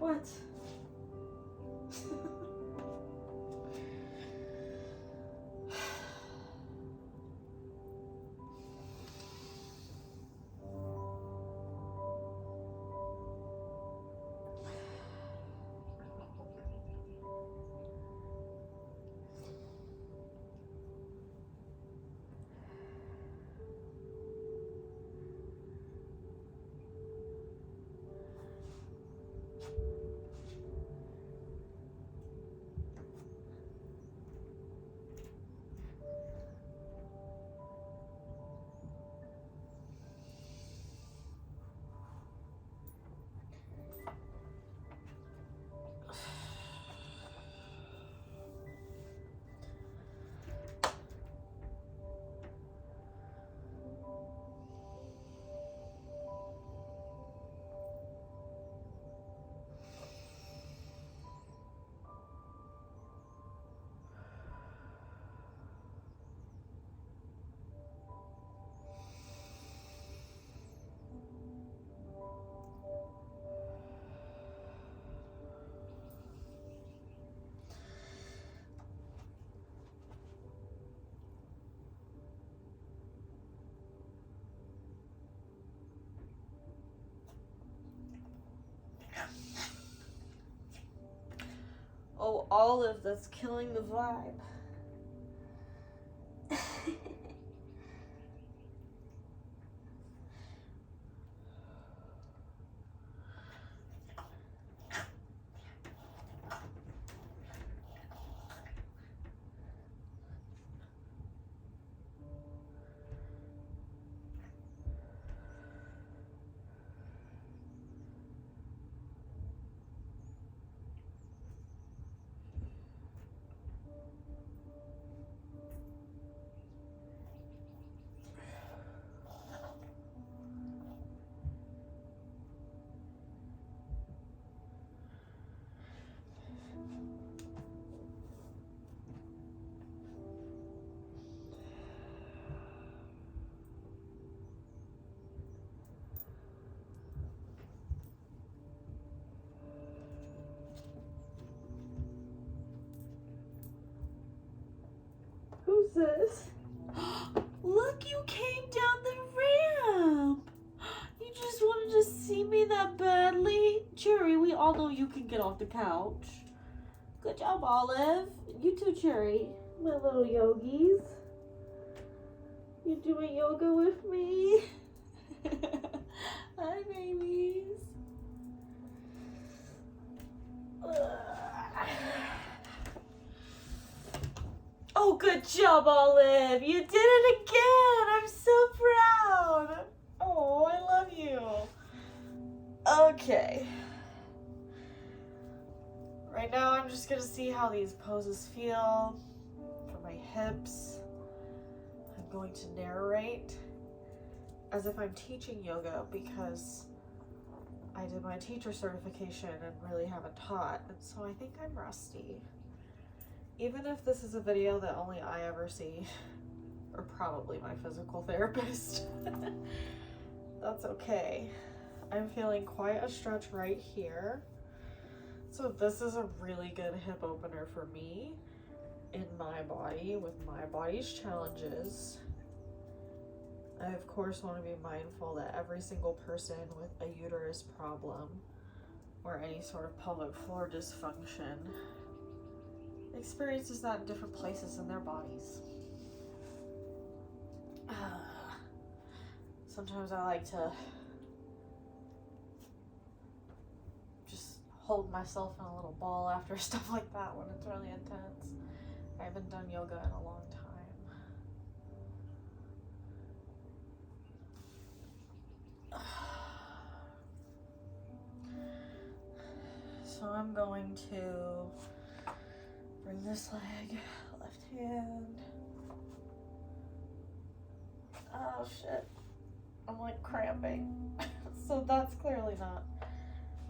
What? Oh, Olive, that's killing the vibe. Who's this? Look, you came down the ramp. You just wanted to see me that badly? Cherry, we all know you can get off the couch. Good job, Olive. You too, Cherry. My little yogis. You doing yoga with me? Hi, babies. Oh, good job, Olive. You did it again. I'm so proud. Oh, I love you. Okay. Right now, I'm just going to see how these poses feel for my hips. I'm going to narrate as if I'm teaching yoga because I did my teacher certification and really haven't taught. And so I think I'm rusty. Even if this is a video that only I ever see, or probably my physical therapist, that's okay. I'm feeling quite a stretch right here. So this is a really good hip opener for me in my body with my body's challenges. I of course want to be mindful that every single person with a uterus problem or any sort of pelvic floor dysfunction experiences that in different places in their bodies. Sometimes I like to just hold myself in a little ball after stuff like that when it's really intense. I haven't done yoga in a long time. So I'm going to bring this leg, left hand. Oh shit, I'm like cramping. So that's clearly not,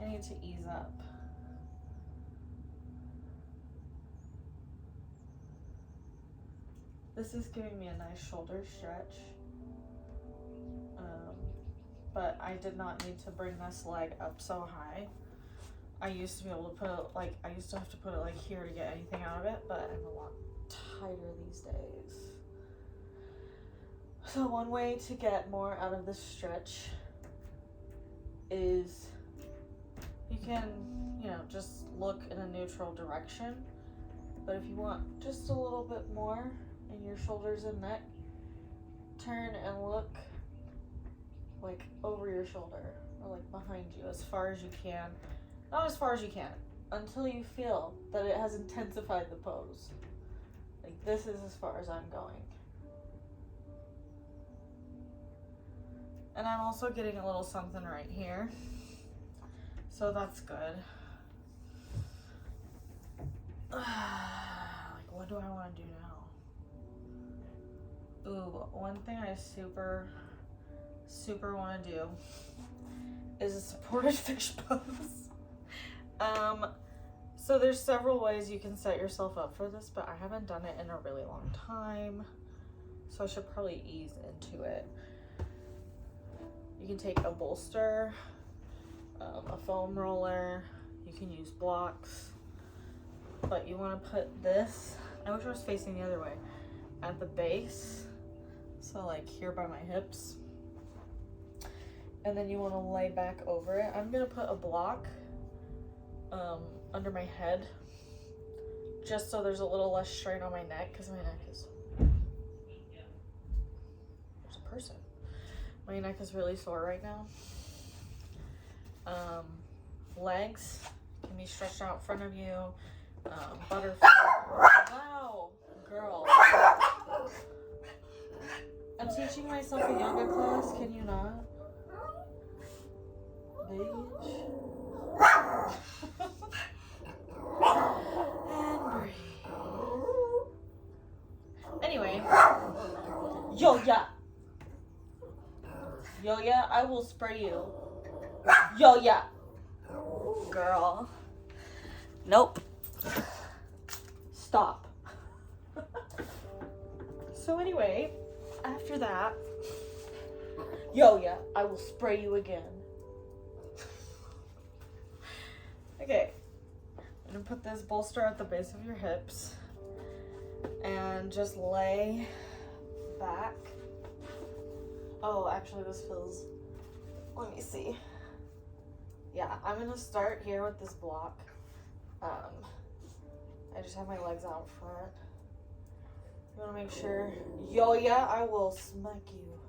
I need to ease up. This is giving me a nice shoulder stretch. But I did not need to bring this leg up so high. I used to be able to put it, like, I used to have to put it like here to get anything out of it, but I'm a lot tighter these days. So one way to get more out of this stretch is you can, you know, just look in a neutral direction. But if you want just a little bit more in your shoulders and neck, turn and look like over your shoulder or like behind you as far as you can. Not as far as you can, until you feel that it has intensified the pose. Like, this is as far as I'm going. And I'm also getting a little something right here. So that's good. Like, what do I want to do now? Ooh, one thing I super want to do is a supported fish pose. So there's several ways you can set yourself up for this, but I haven't done it in a really long time, so I should probably ease into it. You can take a bolster, a foam roller, you can use blocks, but you want to put this, I wish I was facing the other way, at the base, so like here by my hips, and then you want to lay back over it. I'm going to put a block under my head, just so there's a little less strain on my neck, because my neck is, there's a person. My neck is really sore right now. Legs can be stretched out in front of you. Butterfly. Wow, girl. I'm teaching myself a yoga class, can you not? Bitch. And breathe. Anyway. Yo, yeah. Yo, yeah, I will spray you. Yo, yeah. Girl. Nope. Stop. So anyway, after that, yo, yeah, I will spray you again. Okay. I'm gonna put this bolster at the base of your hips and just lay back. Oh, actually this feels, let me see. Yeah, I'm gonna start here with this block. I just have my legs out front. You wanna make sure, yo, yeah, I will smack you.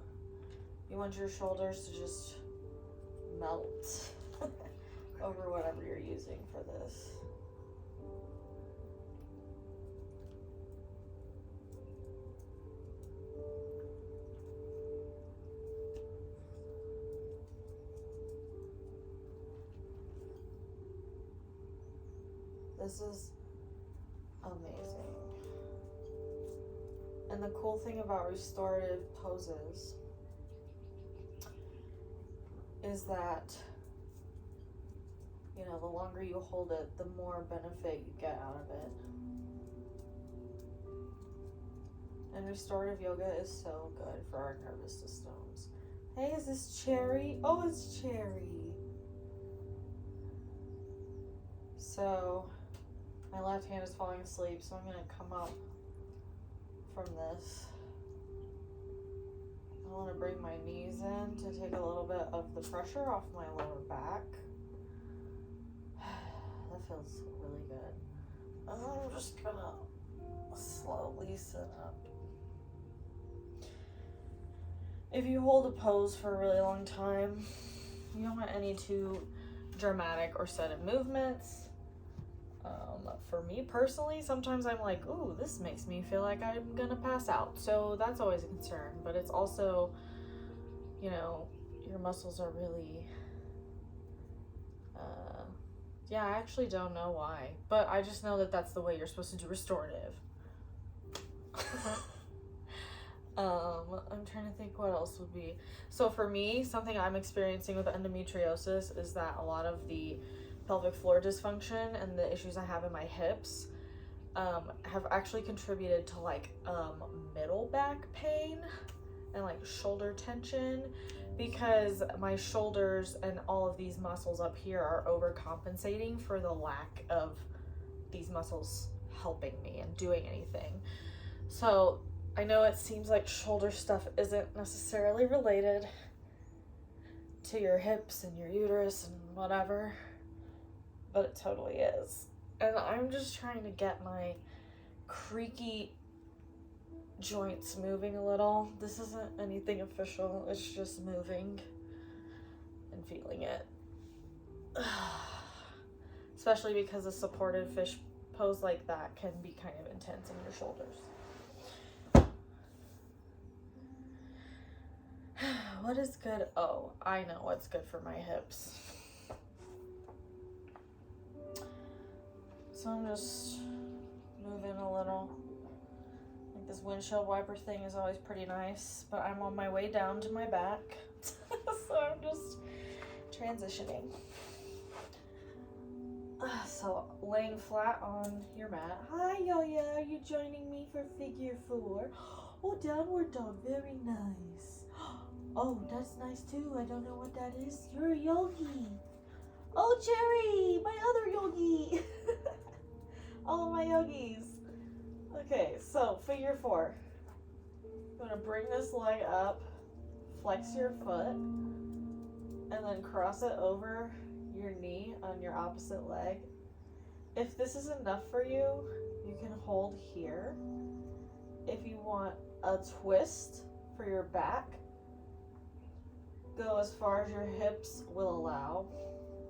You want your shoulders to just melt over whatever you're using for this. This is amazing. And the cool thing about restorative poses is that, you know, the longer you hold it, the more benefit you get out of it. And restorative yoga is so good for our nervous systems. Hey, is this Cherry? Oh, it's Cherry. So, my left hand is falling asleep, so I'm going to come up from this. I want to bring my knees in to take a little bit of the pressure off my lower back. That feels really good. And then I'm just going to slowly sit up. If you hold a pose for a really long time, you don't want any too dramatic or sudden movements. For me personally, sometimes I'm like, ooh, this makes me feel like I'm gonna pass out. So that's always a concern, but it's also, you know, your muscles are really, yeah, I actually don't know why, but I just know that that's the way you're supposed to do restorative. I'm trying to think what else would be. So for me, something I'm experiencing with endometriosis is that a lot of the pelvic floor dysfunction and the issues I have in my hips have actually contributed to like middle back pain and like shoulder tension, because my shoulders and all of these muscles up here are overcompensating for the lack of these muscles helping me and doing anything. So I know it seems like shoulder stuff isn't necessarily related to your hips and your uterus and whatever, but it totally is. And I'm just trying to get my creaky joints moving a little. This isn't anything official, it's just moving and feeling it. Especially because a supported fish pose like that can be kind of intense in your shoulders. What is good? Oh, I know what's good for my hips. So I'm just moving a little. Like this windshield wiper thing is always pretty nice, but I'm on my way down to my back. So I'm just transitioning. So laying flat on your mat. Hi Yoya, are you joining me for figure 4? Oh, downward dog, very nice. Oh, that's nice too. I don't know what that is. You're a yogi. Oh, Cherry, my other yogi. All of my yogis. Okay, so figure 4. I'm gonna bring this leg up, flex your foot, and then cross it over your knee on your opposite leg. If this is enough for you, you can hold here. If you want a twist for your back, go as far as your hips will allow.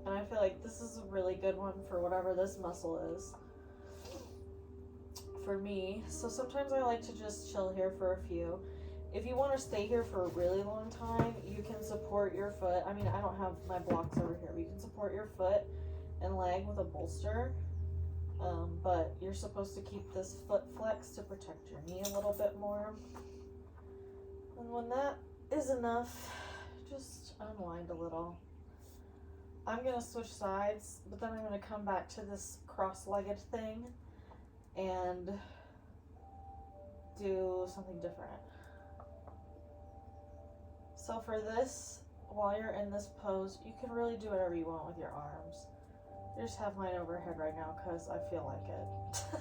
And I feel like this is a really good one for whatever this muscle is for me. So sometimes I like to just chill here for a few. If you want to stay here for a really long time, you can support your foot. I mean, I don't have my blocks over here, but you can support your foot and leg with a bolster. But you're supposed to keep this foot flexed to protect your knee a little bit more. And when that is enough, just unwind a little. I'm going to switch sides, but then I'm going to come back to this cross-legged thing and do something different. So for this, while you're in this pose, you can really do whatever you want with your arms. I just have mine overhead right now because I feel like it.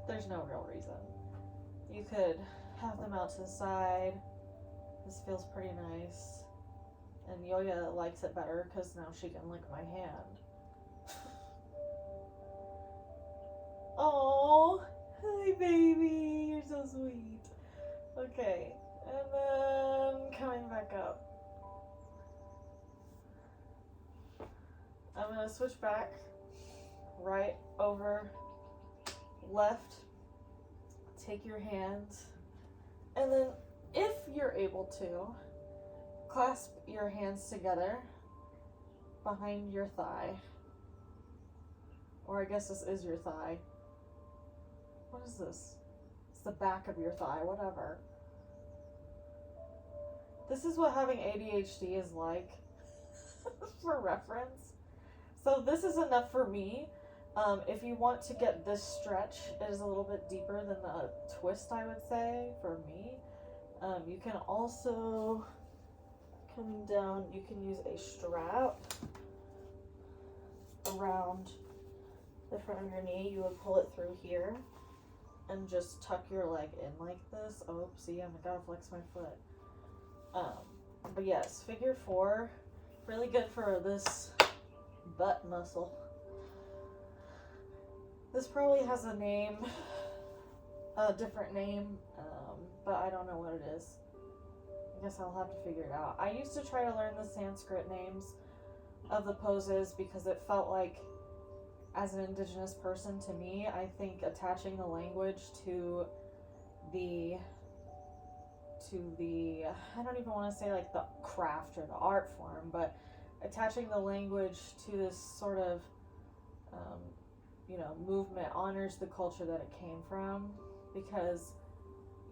There's no real reason. You could have them out to the side. This feels pretty nice. And Yoya likes it better because now she can lick my hand. Oh, hi baby, you're so sweet. Okay, and then coming back up. I'm gonna switch back, right over, left, take your hands, and then if you're able to, clasp your hands together behind your thigh. Or I guess this is your thigh. What is this? It's the back of your thigh, whatever. This is what having ADHD is like, for reference. So this is enough for me. If you want to get this stretch, it is a little bit deeper than the twist, I would say, for me. You can also, coming down, you can use a strap around the front of your knee. You would pull it through here and just tuck your leg in like this. Oh, see, I gotta flex my foot. But yes, figure 4, really good for this butt muscle. This probably has a name, a different name, but I don't know what it is. I guess I'll have to figure it out. I used to try to learn the Sanskrit names of the poses because it felt like, as an indigenous person, to me, I think attaching the language to the I don't even want to say like the craft or the art form, but attaching the language to this sort of movement honors the culture that it came from, because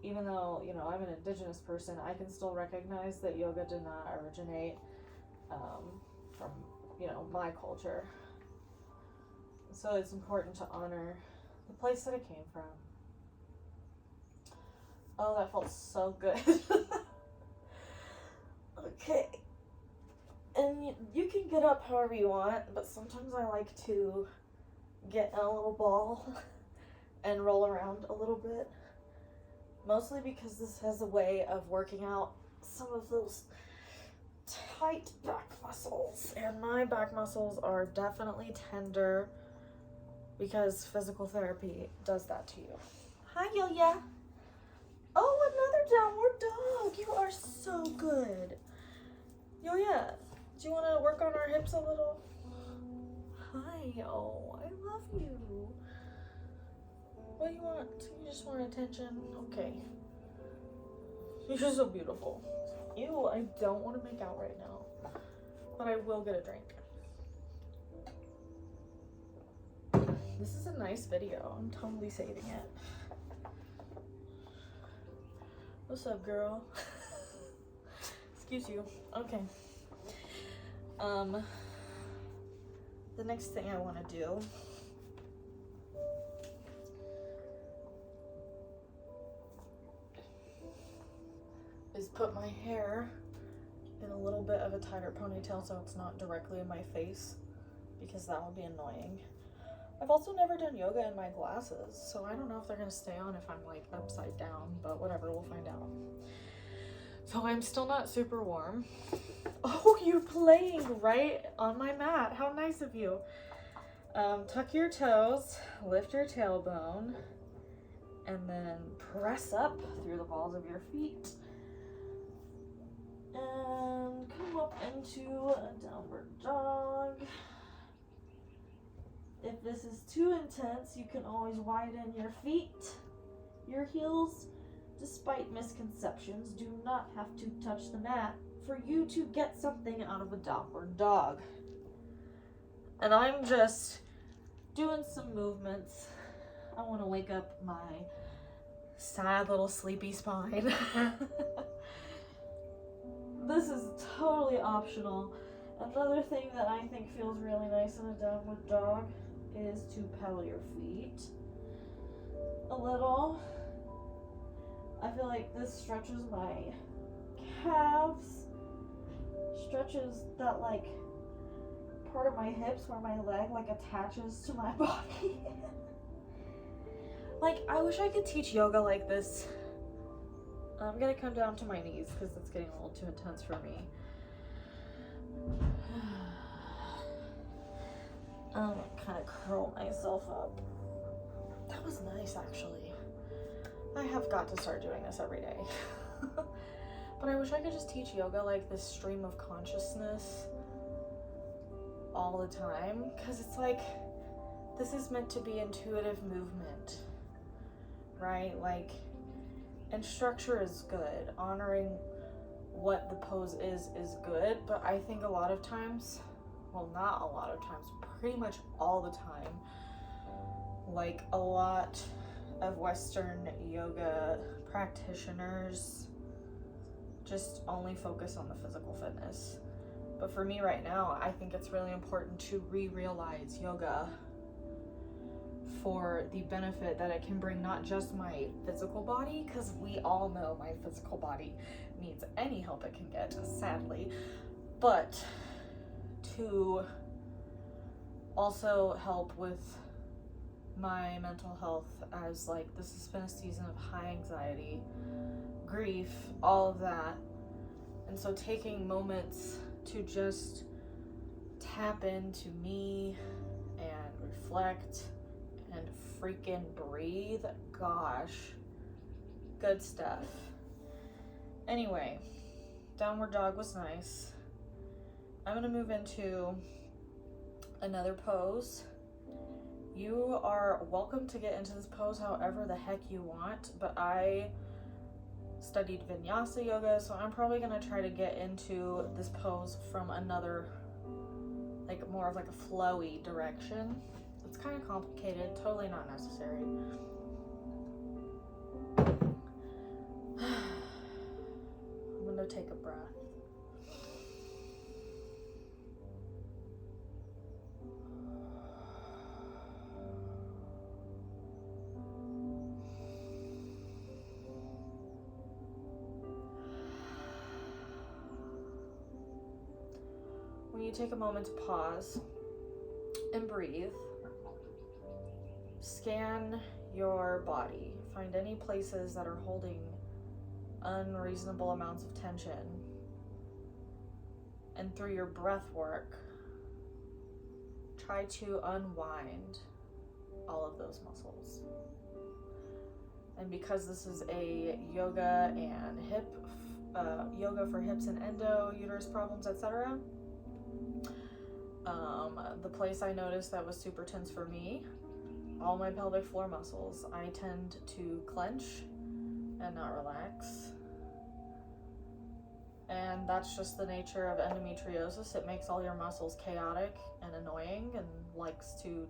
even though I'm an indigenous person, I can still recognize that yoga did not originate from my culture. So it's important to honor the place that it came from. Oh, that felt so good. Okay. And you can get up however you want, but sometimes I like to get in a little ball and roll around a little bit. Mostly because this has a way of working out some of those tight back muscles. And my back muscles are definitely tender because physical therapy does that to you. Hi, Yo-Ya. Oh, another downward dog. You are so good. Yo-Ya, do you want to work on our hips a little? Hi. Oh, I love you. What do you want? You just want attention? Okay. You're so beautiful. Ew, I don't want to make out right now. But I will get a drink. This is a nice video. I'm totally saving it. What's up, girl? Excuse you. Okay. The next thing I want to do is put my hair in a little bit of a tighter ponytail so it's not directly in my face, because that would be annoying. I've also never done yoga in my glasses, so I don't know if they're gonna stay on if I'm like upside down, but whatever, we'll find out. So I'm still not super warm. Oh, you're playing right on my mat. How nice of you. Tuck your toes, lift your tailbone, and then press up through the balls of your feet. And come up into a downward dog. If this is too intense, you can always widen your feet. Your heels, despite misconceptions, do not have to touch the mat for you to get something out of a downward dog. And I'm just doing some movements. I want to wake up my sad little sleepy spine. This is totally optional. Another thing that I think feels really nice in a downward dog is to pedal your feet a little. I feel like this stretches my calves, stretches that like part of my hips where my leg like attaches to my body. Like, I wish I could teach yoga like this. I'm gonna come down to my knees because it's getting a little too intense for me. I'm gonna kind of curl myself up. That was nice, actually. I have got to start doing this every day. But I wish I could just teach yoga like this stream of consciousness all the time, because it's like, this is meant to be intuitive movement, right? Like, and structure is good. Honoring what the pose is good, but I think a lot of times, well, not a lot of times, pretty much all the time, like a lot of Western yoga practitioners just only focus on the physical fitness. But for me right now, I think it's really important to realize yoga for the benefit that it can bring not just my physical body, because we all know my physical body needs any help it can get, sadly, but to also help with my mental health, as like this has been a season of high anxiety, grief, all of that. And so taking moments to just tap into me and reflect and freaking breathe, gosh, good stuff. Anyway, downward dog was nice. I'm gonna move into another pose. You are welcome to get into this pose however the heck you want, but I studied vinyasa yoga, so I'm probably gonna try to get into this pose from another, like more of like a flowy direction. It's kind of complicated, totally not necessary. I'm gonna take a breath. when you take a moment to pause and breathe, scan your body. Find any places that are holding unreasonable amounts of tension. And through your breath work, try to unwind all of those muscles. And because this is a yoga and yoga for hips and endo, uterus problems, etc., the place I noticed that was super tense for me, all my pelvic floor muscles, I tend to clench and not relax. And that's just the nature of endometriosis. It makes all your muscles chaotic and annoying and likes to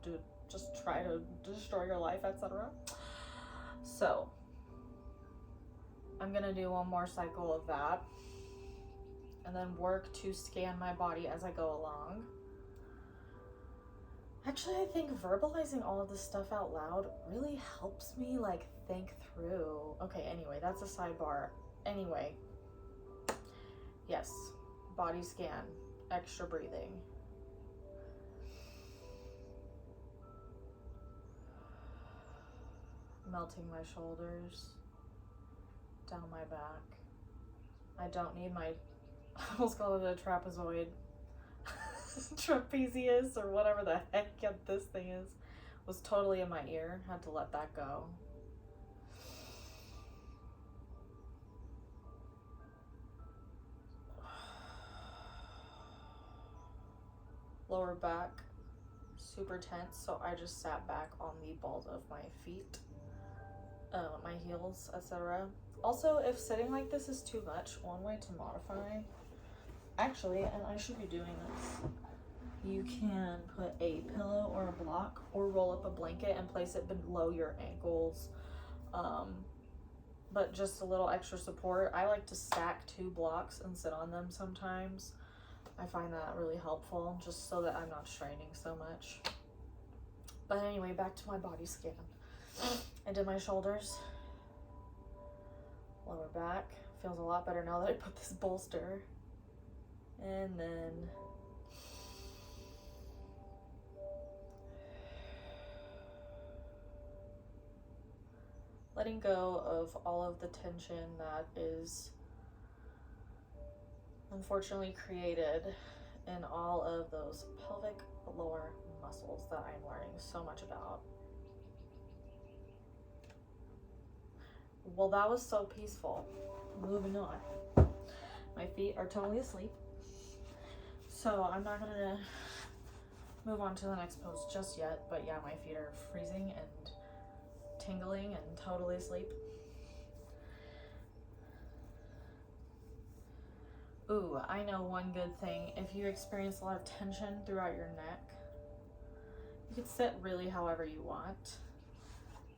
just try to destroy your life, etc. So I'm gonna do one more cycle of that and then work to scan my body as I go along. Actually, I think verbalizing all of this stuff out loud really helps me like think through. Okay, anyway, that's a sidebar. Anyway, yes, body scan, extra breathing. Melting my shoulders, down my back. I don't need my, I almost called it a trapezoid. Trapezius or whatever the heck this thing is, was totally in my ear. Had to let that go. Lower back, super tense, so I just sat back on the balls of my feet, my heels, etc. Also, if sitting like this is too much, one way to modify, actually, and I should be doing this, you can put a pillow or a block or roll up a blanket and place it below your ankles, but just a little extra support. I like to stack 2 blocks and sit on them sometimes. I find that really helpful, just so that I'm not straining so much. But anyway, back to my body scan. I did my shoulders, lower back. Feels a lot better now that I put this bolster. And then letting go of all of the tension that is unfortunately created in all of those pelvic lower muscles that I'm learning so much about. Well, that was so peaceful. Moving on. My feet are totally asleep, so I'm not gonna move on to the next pose just yet, but yeah, my feet are freezing and tingling and totally asleep. Ooh, I know one good thing. If you experience a lot of tension throughout your neck, you could sit really however you want.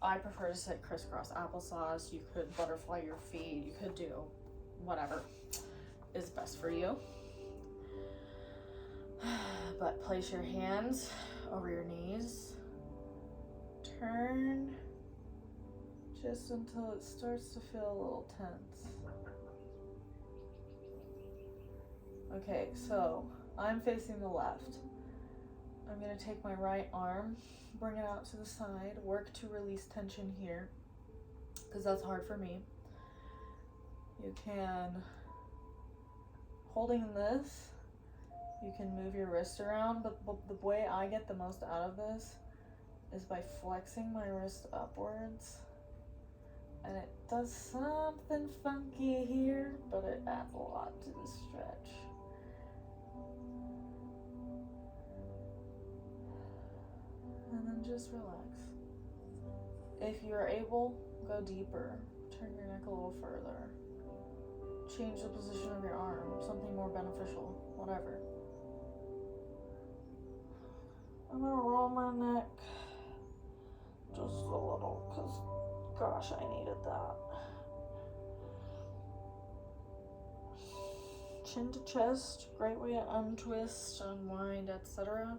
I prefer to sit crisscross applesauce. You could butterfly your feet. You could do whatever is best for you. But place your hands over your knees. Turn just until it starts to feel a little tense. Okay, so I'm facing the left. I'm gonna take my right arm, bring it out to the side, work to release tension here, because that's hard for me. You can, holding this, you can move your wrist around, but the way I get the most out of this is by flexing my wrist upwards. And it does something funky here, but it adds a lot to the stretch. And then just relax. If you're able, go deeper. Turn your neck a little further. Change the position of your arm, something more beneficial, whatever. I'm gonna roll my neck just a little, because gosh, I needed that. Chin to chest, great way to untwist, unwind, etc.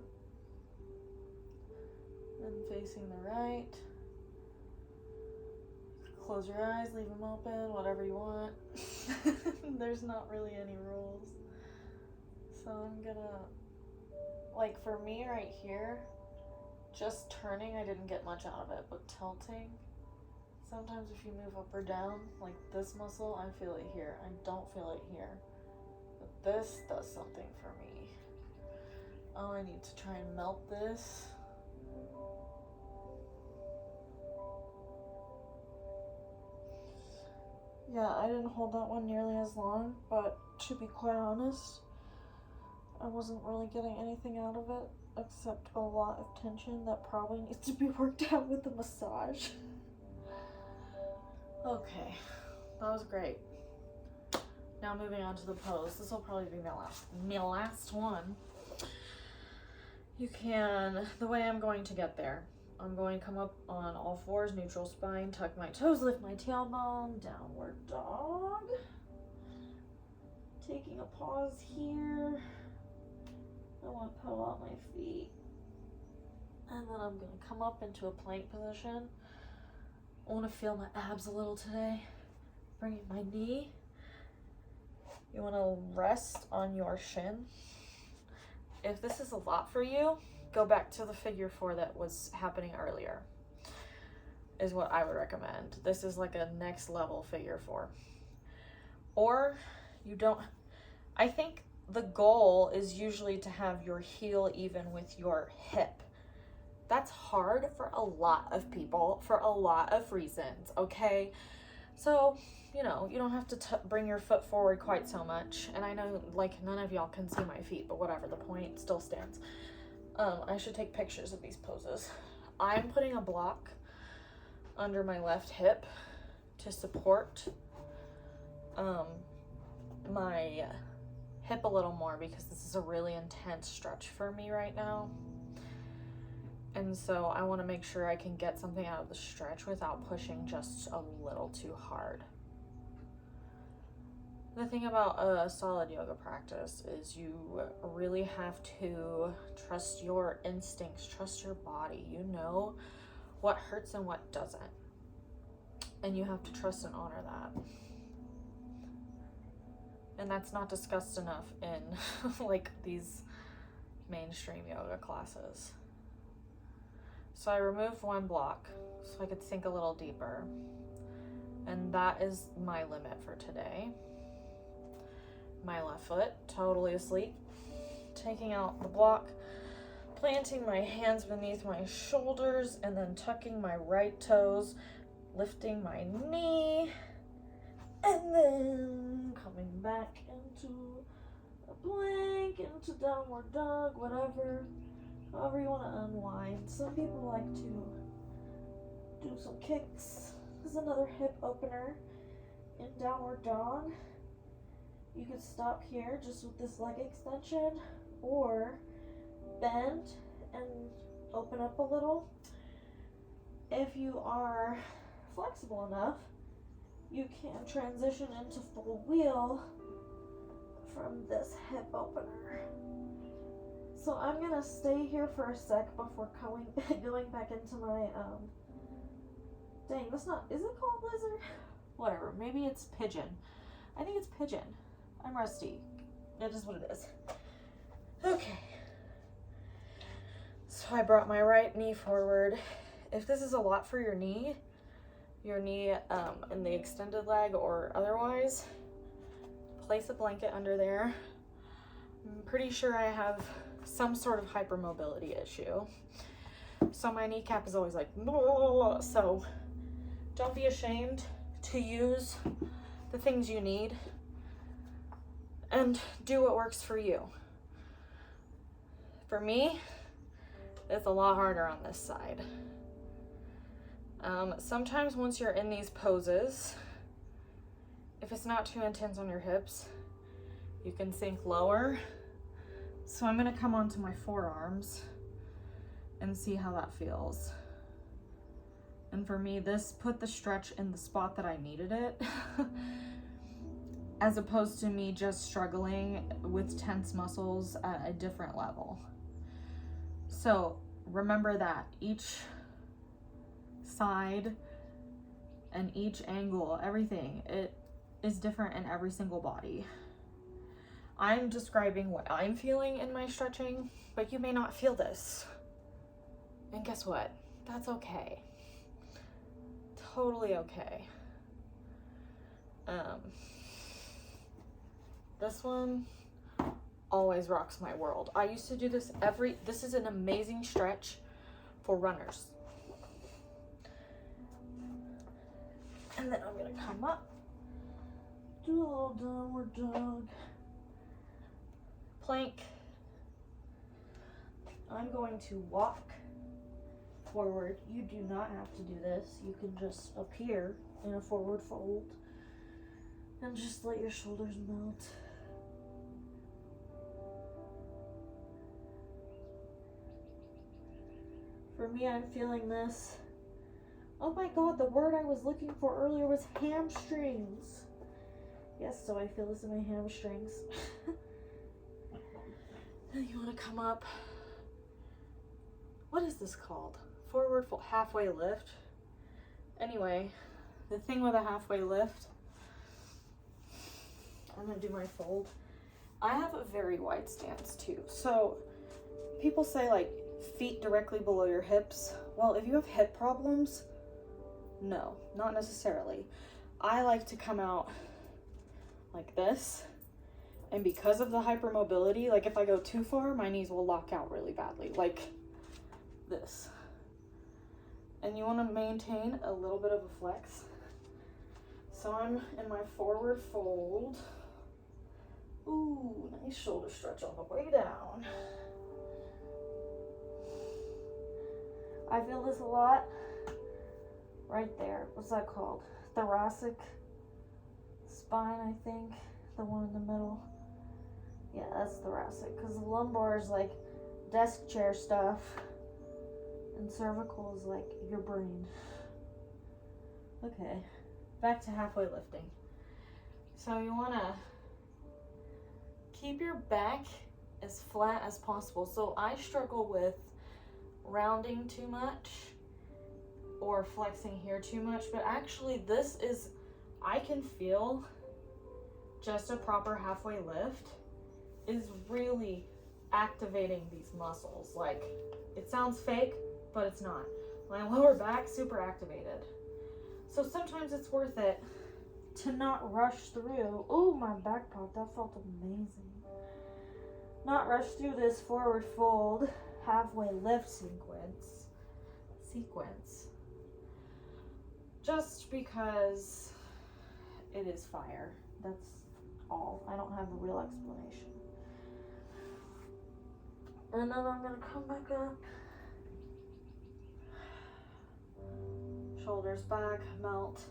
And facing the right. Close your eyes, leave them open, whatever you want. There's not really any rules. So I'm gonna, like for me right here, just turning, I didn't get much out of it, but tilting, sometimes if you move up or down, like this muscle, I feel it here. I don't feel it here. But this does something for me. Oh, I need to try and melt this. Yeah, I didn't hold that one nearly as long, but to be quite honest, I wasn't really getting anything out of it except a lot of tension that probably needs to be worked out with the massage. Okay, that was great. Now moving on to the pose. This will probably be my last one. You can, the way I'm going to get there, I'm going to come up on all fours, neutral spine, tuck my toes, lift my tailbone, downward dog. Taking a pause here. I want to pull out my feet. And then I'm going to come up into a plank position. I want to feel my abs a little today. Bringing my knee. You want to rest on your shin. If this is a lot for you, go back to the figure 4 that was happening earlier, is what I would recommend. This is like a next level figure 4. Or you don't, I think the goal is usually to have your heel even with your hip. That's hard for a lot of people for a lot of reasons, okay? So, you know, you don't have to bring your foot forward quite so much. And I know, like, none of y'all can see my feet, but whatever, the point still stands. I should take pictures of these poses. I'm putting a block under my left hip to support my hip a little more because this is a really intense stretch for me right now. And so I want to make sure I can get something out of the stretch without pushing just a little too hard. The thing about a solid yoga practice is you really have to trust your instincts, trust your body. You know what hurts and what doesn't. And you have to trust and honor that. And that's not discussed enough in like these mainstream yoga classes. So I removed one block so I could sink a little deeper. And that is my limit for today. My left foot, totally asleep. Taking out the block, planting my hands beneath my shoulders, and then tucking my right toes, lifting my knee, and then coming back into a plank, into downward dog, whatever. However you want to unwind. Some people like to do some kicks. This is another hip opener in downward dog. You could stop here just with this leg extension or bend and open up a little. If you are flexible enough, you can transition into full wheel from this hip opener. So I'm gonna stay here for a sec before going back into my, dang, that's not, is it called lizard? Whatever, maybe it's pigeon. I think it's pigeon. I'm rusty. It is what it is. Okay. So I brought my right knee forward. If this is a lot for your knee in the extended leg or otherwise, place a blanket under there. I'm pretty sure I have some sort of hypermobility issue. So my kneecap is always like, so don't be ashamed to use the things you need and do what works for you. For me, it's a lot harder on this side. Sometimes once you're in these poses, if it's not too intense on your hips, you can sink lower. So I'm gonna come onto my forearms and see how that feels. And for me, this put the stretch in the spot that I needed it, as opposed to me just struggling with tense muscles at a different level. So remember that each side and each angle, everything, it is different in every single body. I'm describing what I'm feeling in my stretching, but you may not feel this. And guess what? That's okay. Totally okay. This one always rocks my world. I used to do this this is an amazing stretch for runners. And then I'm gonna come up, do a little downward dog, plank. I'm going to walk forward. You do not have to do this. You can just appear in a forward fold and just let your shoulders melt. For me, I'm feeling this. Oh my God, the word I was looking for earlier was hamstrings. Yes, so I feel this in my hamstrings. And you want to come up. What is this called? Forward fold, halfway lift. Anyway, the thing with a halfway lift, I'm gonna do my fold. I have a very wide stance too. So people say like feet directly below your hips. Well, if you have hip problems, no, not necessarily. I like to come out like this. And because of the hypermobility, like if I go too far, my knees will lock out really badly, like this. And you want to maintain a little bit of a flex. So I'm in my forward fold. Ooh, nice shoulder stretch all the way down. I feel this a lot right there. What's that called? Thoracic spine, I think. The one in the middle. Yeah, that's thoracic. Because the lumbar is like desk chair stuff. And cervical is like your brain. Okay, back to halfway lifting. So you want to keep your back as flat as possible. So I struggle with rounding too much or flexing here too much, but actually this is, I can feel just a proper halfway lift is really activating these muscles. Like, it sounds fake, but it's not. My lower back, super activated. So sometimes it's worth it to not rush through. Oh, my back pop, that felt amazing. Not rush through this forward fold, halfway lift sequence. Just because it is fire. That's all. I don't have a real explanation. And then I'm gonna come back up. Shoulders back, melt.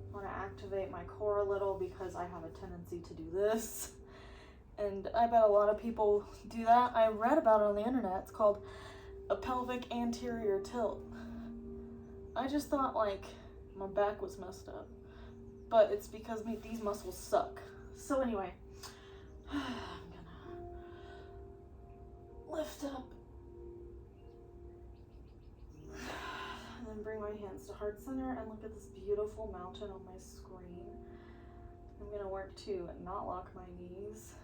I want to activate my core a little because I have a tendency to do this. And I bet a lot of people do that. I read about it on the internet. It's called a pelvic anterior tilt. I just thought like my back was messed up. But it's because these muscles suck. So anyway, I'm gonna lift up. And then bring my hands to heart center and look at this beautiful mountain on my screen. I'm gonna work to not lock my knees.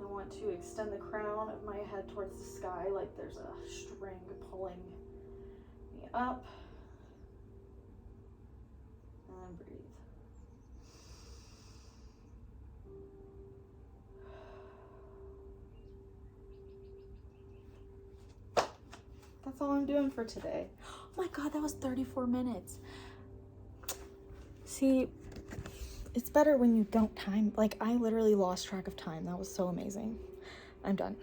I want to extend the crown of my head towards the sky like there's a string pulling me up. And then breathe. That's all I'm doing for today. Oh my God, that was 34 minutes. See, it's better when you don't time. Like, I literally lost track of time. That was so amazing. I'm done.